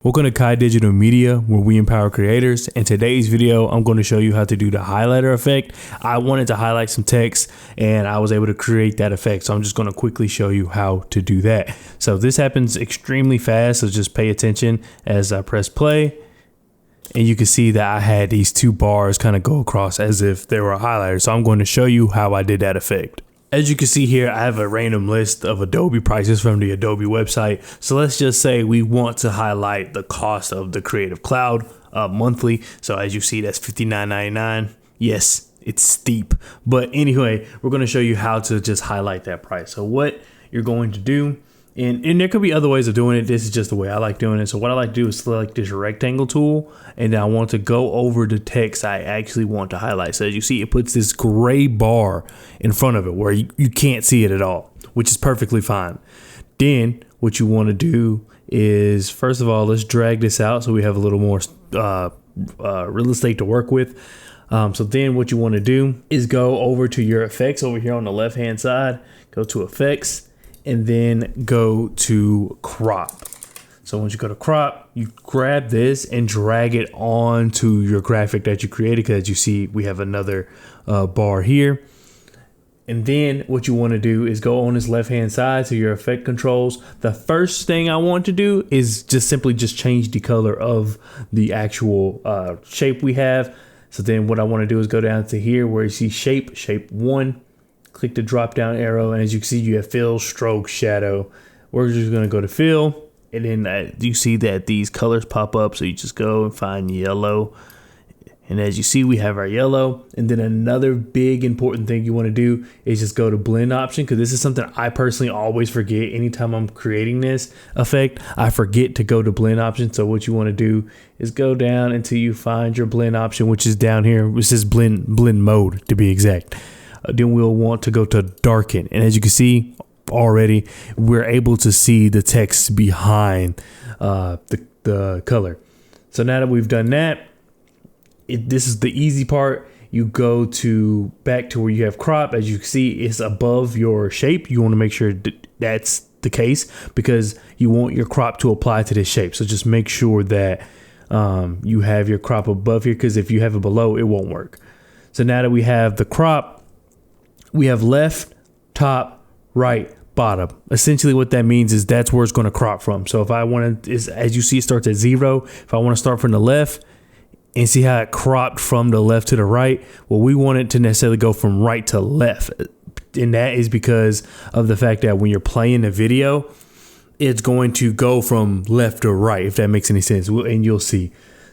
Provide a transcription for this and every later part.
Welcome to Kai Digital Media, where we empower creators. In today's video, I'm going to show you how to do the highlighter effect. I wanted to highlight some text and I was able to create that effect. So I'm just going to quickly show you how to do that. So this happens extremely fast. So just pay attention as I press play. And you can see that I had these two bars kind of go across as if they were a highlighter. So I'm going to show you how I did that effect. As you can see here, I have a random list of Adobe prices from the Adobe website. So let's just say we want to highlight the cost of the Creative Cloud monthly. So as you see, that's $59.99. Yes, it's steep. But anyway, we're going to show you how to just highlight that price. So what you're going to do, and there could be other ways of doing it. This is just the way I like doing it. So what I like to do is select this rectangle tool, and then I want to go over the text I actually want to highlight. So as you see, it puts this gray bar in front of it where you can't see it at all, which is perfectly fine. Then what you want to do is, first of all, let's drag this out so we have a little more real estate to work with. So then what you want to do is go over to your effects over here on the left hand side, go to effects, and then go to crop. So once you go to crop, you grab this and drag it onto your graphic that you created, because you see we have another bar here. And then what you want to do is go on this left hand side to your effect controls. The first thing I want to do is just simply change the color of the actual shape we have. So then what I want to do is go down to here where you see shape 1. Click the drop down arrow, and as you can see, you have fill, stroke, shadow. We're just going to go to fill, and then you see that these colors pop up. So you just go and find yellow, and as you see, we have our yellow. And then another big important thing you want to do is just go to blend option, because this is something I personally always forget. Anytime I'm creating this effect, I forget to go to blend option. So what you want to do is go down until you find your blend option, which is down here. Which says blend mode to be exact. Then we'll want to go to darken, and as you can see already, we're able to see the text behind the color. So now that we've done that, this is the easy part. You go back to where you have crop. As you can see, it's above your shape. You want to make sure that's the case, because you want your crop to apply to this shape. So just make sure that you have your crop above here, because if you have it below, it won't work. So now that we have the crop, we have left, top, right, bottom. Essentially what that means is that's where it's going to crop from. So if I want to, as you see, it starts at 0. If I want to start from the left and see how it cropped from the left to the right, well, we want it to necessarily go from right to left. And that is because of the fact that when you're playing the video, it's going to go from left to right, if that makes any sense. And you'll see.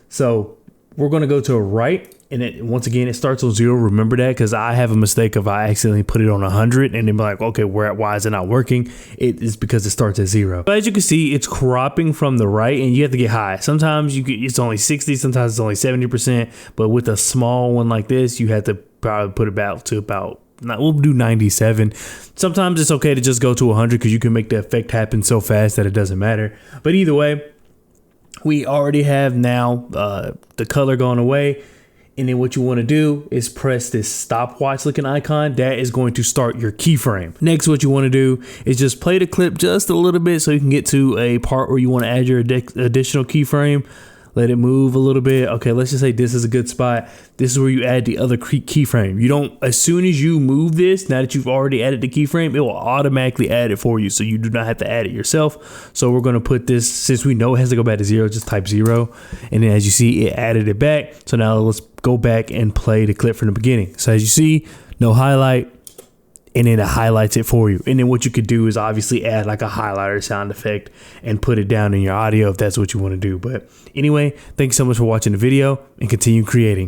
So we're going to go to right. And once again, it starts on 0. Remember that, because I have a mistake if I accidentally put it on 100 and then be like, okay, why is it not working? It is because it starts at 0. But as you can see, it's cropping from the right, and you have to get high. Sometimes it's only 60, sometimes it's only 70%. But with a small one like this, you have to probably put it we'll do 97. Sometimes it's okay to just go to 100, because you can make the effect happen so fast that it doesn't matter. But either way, we already have now the color gone away. And then what you want to do is press this stopwatch looking icon. That is going to start your keyframe. Next, what you want to do is just play the clip just a little bit so you can get to a part where you want to add your additional keyframe. Let it move a little bit. Okay, let's just say this is a good spot. This is where you add the other keyframe. You don't, as soon as you move this, now that you've already added the keyframe, it will automatically add it for you. So you do not have to add it yourself. So we're going to put this, since we know it has to go back to 0, just type 0. And then as you see, it added it back. So now let's go back and play the clip from the beginning. So as you see, no highlight, and then it highlights it for you. And then what you could do is obviously add like a highlighter sound effect and put it down in your audio if that's what you want to do. But anyway, thanks so much for watching the video, and continue creating.